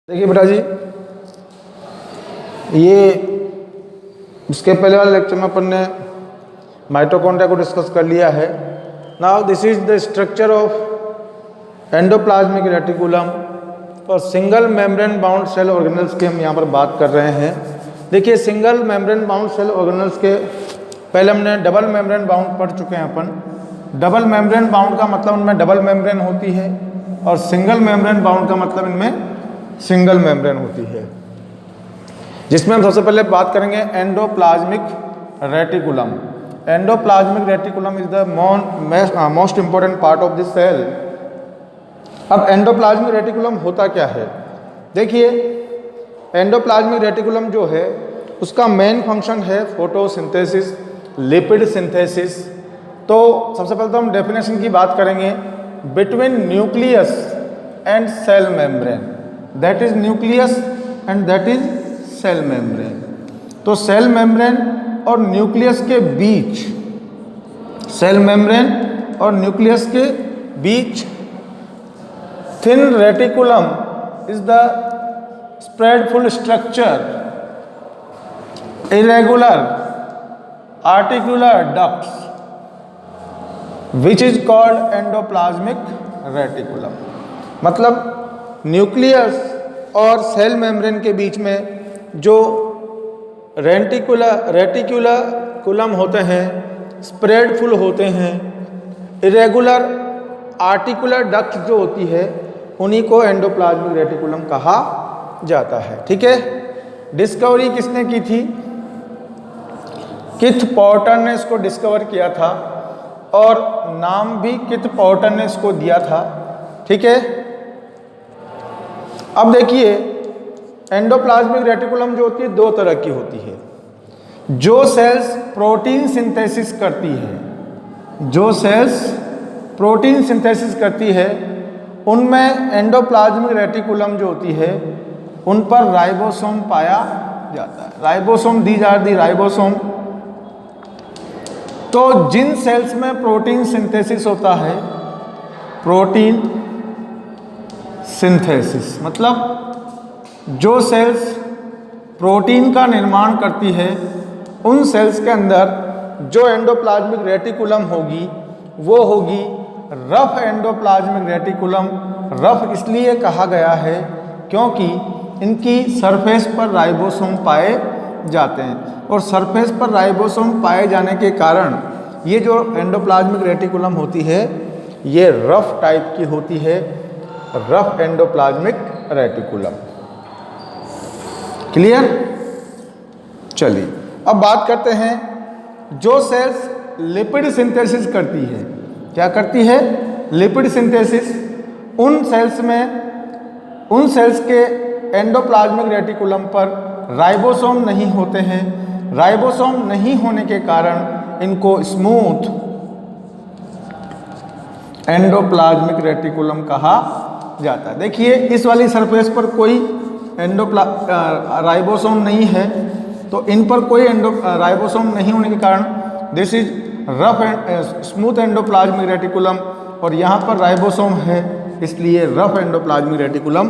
देखिए बेटा जी, ये इसके पहले वाले लेक्चर में अपन ने माइटोकॉन्ड्रिया को डिस्कस कर लिया है। Now this is the structure of endoplasmic reticulum और single membrane bound cell organelles की हम यहाँ पर बात कर रहे हैं। देखिए, single membrane bound cell organelles के पहले हमने डबल मेम्ब्रेन बाउंड पढ़ चुके हैं अपन। डबल मेम्ब्रेन बाउंड का मतलब उनमें डबल मेम्ब्रेन होती है और सिंगल मेम्ब्रेन बाउंड का मतलब इनमें सिंगल मेम्ब्रेन होती है, जिसमें हम सबसे पहले बात करेंगे endoplasmic reticulum. Endoplasmic reticulum is the most important part of this cell. अब एंडोप्लाज्मिक रेटिकुलम होता क्या है? देखिए, एंडोप्लाज्मिक रेटिकुलम जो है उसका मेन फंक्शन है फोटोसिंथेसिस, लिपिड सिंथेसिस। तो सबसे पहले तो हम डेफिनेशन की बात करेंगे between nucleus and cell membrane, that is nucleus and that is cell membrane. तो सेल मेम्ब्रेन और न्यूक्लियस के बीच, सेल मेम्ब्रेन और न्यूक्लियस के बीच thin reticulum is the spreadful structure, irregular articular ducts which is called endoplasmic reticulum। मतलब nucleus और cell membrane के बीच में जो रेटिकुलम होते हैं, स्प्रेडफुल होते हैं, इरेगुलर आर्टिकुलर डक्ट जो होती है, उन्हीं को एंडोप्लाज्मिक रेटिकुलम कहा जाता है। ठीक है, डिस्कवरी किसने की थी? किथ पॉर्टर ने इसको डिस्कवर किया था और नाम भी किथ पॉर्टर ने इसको दिया था। ठीक है, अब देखिए, एंडोप्लाज्मिक रेटिकुलम जो होती है दो तरह की होती है। जो सेल्स प्रोटीन सिंथेसिस करती है, जो सेल्स प्रोटीन सिंथेसिस करती है, उनमें एंडोप्लाज्मिक रेटिकुलम जो होती है उन पर राइबोसोम पाया जाता है। Ribosome, these are the ribosome. तो जिन सेल्स में प्रोटीन सिंथेसिस होता है, प्रोटीन सिंथेसिस मतलब जो सेल्स प्रोटीन का निर्माण करती है, उन सेल्स के अंदर जो एंडोप्लाज्मिक रेटिकुलम होगी वो होगी रफ एंडोप्लाज्मिक रेटिकुलम। रफ इसलिए कहा गया है क्योंकि इनकी सरफेस पर राइबोसोम पाए जाते हैं और सरफेस पर राइबोसोम पाए जाने के कारण ये जो एंडोप्लाज्मिक रेटिकुलम होती है ये रफ टाइप की होती है, रफ एंडोप्लाज्मिक रेटिकुलम। क्लियर? चलिए, अब बात करते हैं जो सेल्स लिपिड सिंथेसिस करती है। क्या करती है? Lipid synthesis. उन सेल्स के एंडोप्लाज्मिक रेटिकुलम पर राइबोसोम नहीं होते हैं। राइबोसोम नहीं होने के कारण इनको स्मूथ एंडोप्लाज्मिक रेटिकुलम कहा जाता है। देखिए, इस वाली सरफेस पर कोई राइबोसोम नहीं है, तो इन पर कोई राइबोसोम नहीं होने के कारण this is rough and smooth endoplasmic reticulum, और यहाँ पर राइबोसोम है इसलिए रफ एंडोप्लाज्मिक रेटिकुलम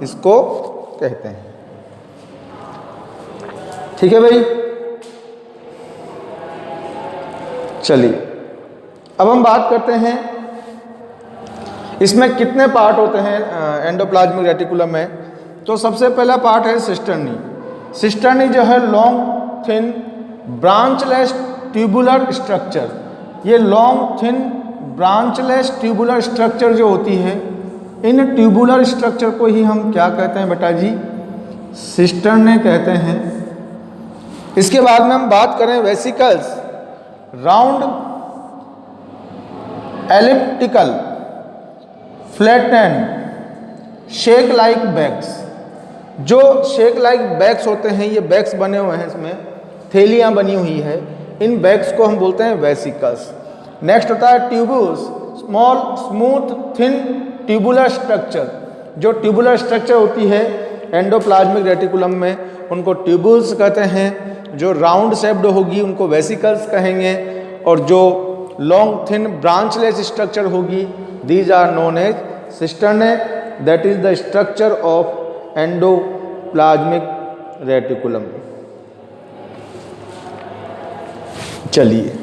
इसको कहते हैं। ठीक है भाई? चलिए, अब हम बात करते हैं इसमें कितने पार्ट होते हैं एंडोप्लाज्मिक रेटिकुलम में। तो सबसे पहला पार्ट है सिस्टर्नी। सिस्टर्नी जो है long thin branchless tubular structure. ये long thin branchless tubular structure जो होती है, इन ट्यूबुलर स्ट्रक्चर को ही हम क्या कहते हैं बेटा जी? सिस्टर्नी कहते हैं। इसके बाद में हम बात करें vesicles, round elliptical flattened shake like bags. जो शेक लाइक बैग्स होते हैं, ये बैग्स बने हुए हैं, इसमें थैलियाँ बनी हुई है, इन बैग्स को हम बोलते हैं वेसिकल्स। नेक्स्ट होता है tubules, small smooth thin tubular structure. जो ट्यूबुलर स्ट्रक्चर होती है एंडोप्लाज्मिक रेटिकुलम में, उनको ट्यूब्यूल्स कहते हैं। जो राउंड शेप्ड होगी उनको वेसिकल्स कहेंगे, और जो लॉन्ग थिन ब्रांचलेस स्ट्रक्चर होगी, these are known as cisternae, that is the structure of endoplasmic reticulum. चलिए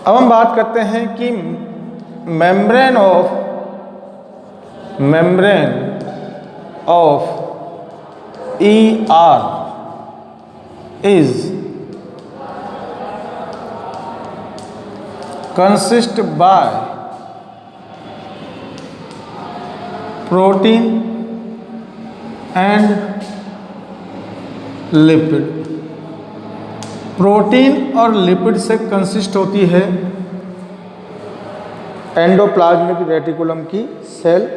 अब हम बात करते हैं कि membrane of ER is consist by protein and lipid. Protein और लिपिड से कंसिस्ट होती है एंडोप्लाज्मिक रेटिकुलम की सेल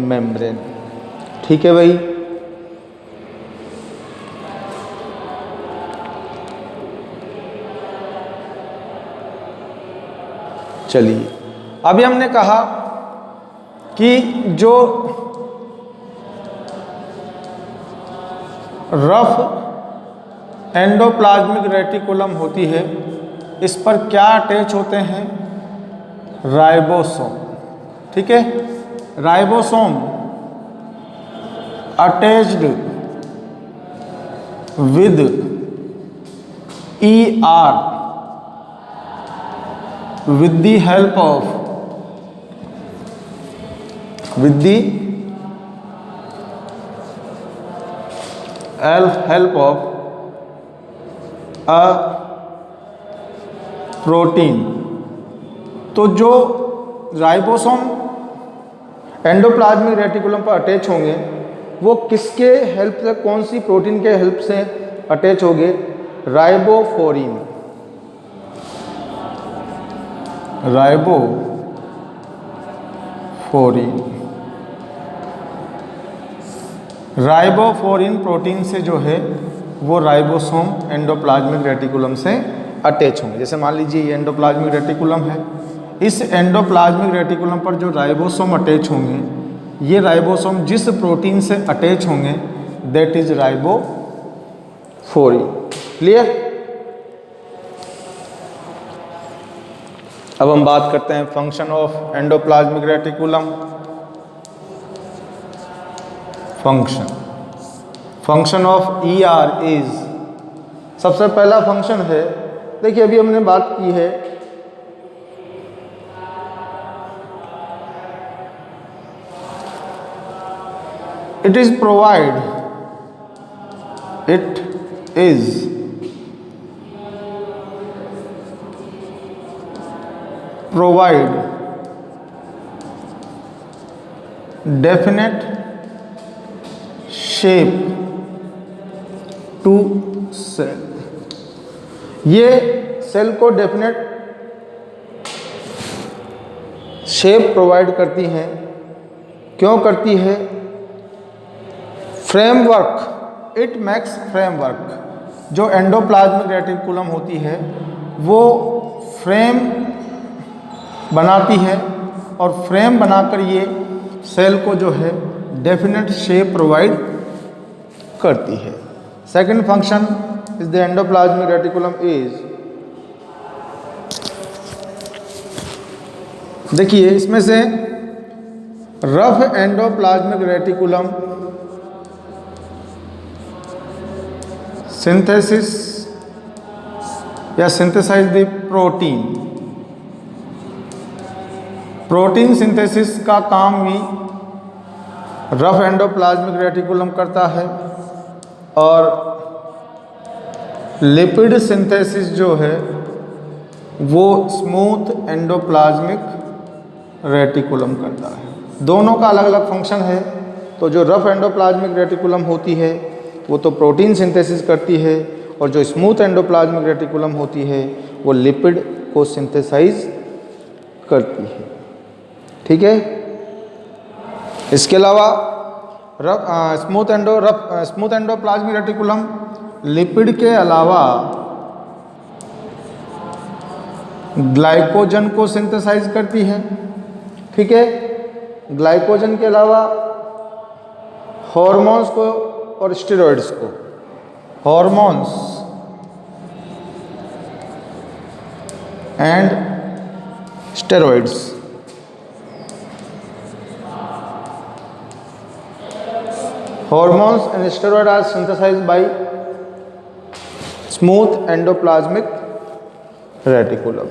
मेम्ब्रेन। ठीक है भाई। चलिए अभी हमने कहा कि जो रफ एंडोप्लाज्मिक रेटिकुलम होती है इस पर क्या अटैच होते हैं? राइबोसोम। ठीक है, ribosome attached with ER with the help of a protein. तो जो राइबोसोम एंडोप्लाज्मिक रेटिकुलम पर अटैच होंगे वो किसके हेल्प से, कौन सी प्रोटीन के हेल्प से अटैच होंगे? राइबोफोरिन। राइबोफोरिन प्रोटीन से जो है वो राइबोसोम एंडोप्लाज्मिक रेटिकुलम से अटैच होंगे। जैसे मान लीजिए ये एंडोप्लाज्मिक रेटिकुलम है, इस एंडोप्लाज्मिक रेटिकुलम पर जो राइबोसोम अटैच होंगे, ये राइबोसोम जिस प्रोटीन से अटैच होंगे दैट इज राइबोफोरिन। क्लियर? अब हम बात करते हैं function of endoplasmic reticulum. Function of ER is, सबसे पहला फंक्शन है, देखिए अभी हमने बात की है it is provide definite shape to cell। ये सेल को डेफिनेट शेप प्रोवाइड करती हैं। क्यों करती है? Framework, it makes framework. जो एंडोप्लाज्मिक रेटिकुलम होती है वो फ्रेम बनाती है और फ्रेम बनाकर ये सेल को जो है डेफिनेट शेप प्रोवाइड करती है। Second function is the endoplasmic reticulum is, देखिए इसमें से रफ एंडोप्लाज्मिक रेटिकुलम सिंथेसिस या सिंथेसाइज द प्रोटीन सिंथेसिस का काम भी रफ एंडोप्लाज्मिक रेटिकुलम करता है और लिपिड सिंथेसिस जो है वो स्मूथ एंडोप्लाज्मिक रेटिकुलम करता है। दोनों का अलग अलग फंक्शन है। तो जो रफ एंडोप्लाज्मिक रेटिकुलम होती है वो तो प्रोटीन सिंथेसिस करती है और जो स्मूथ एंडोप्लाज्मिक रेटिकुलम होती है वो लिपिड को सिंथेसाइज करती है। ठीक है। इसके अलावा स्मूथ एंडोप्लाज्मिक रेटिकुलम लिपिड के अलावा ग्लाइकोजन को सिंथेसाइज करती है। ठीक है। ग्लाइकोजन के अलावा हॉर्मोन्स को और स्टेरॉइड्स को, hormones and steroids. Hormones and steroids are synthesized by smooth endoplasmic reticulum.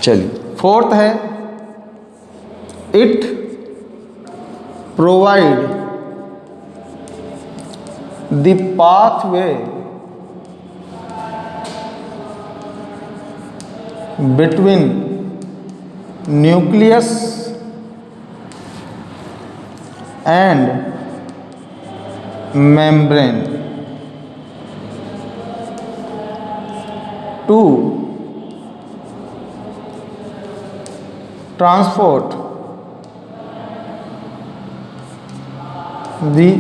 चलिए, फोर्थ है it provide the pathway between nucleus and membrane to transport the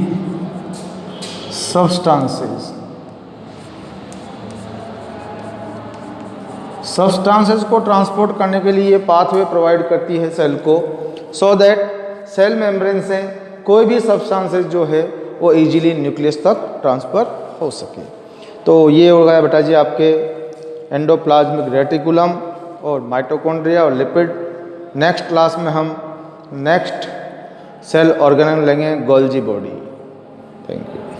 substances को ट्रांसपोर्ट करने के लिए पाथवे प्रोवाइड करती है सेल को, सो दैट सेल मेम्ब्रेन से कोई भी सब्सटेंसेस जो है वो इजीली न्यूक्लियस तक ट्रांसफ़र हो सके। तो ये हो गया बेटा जी आपके एंडोप्लाज्मिक रेटिकुलम और माइटोकॉन्ड्रिया और लिपिड। नेक्स्ट क्लास में हम नेक्स्ट सेल ऑर्गेनल लेंगे गोल्जी बॉडी। Thank you.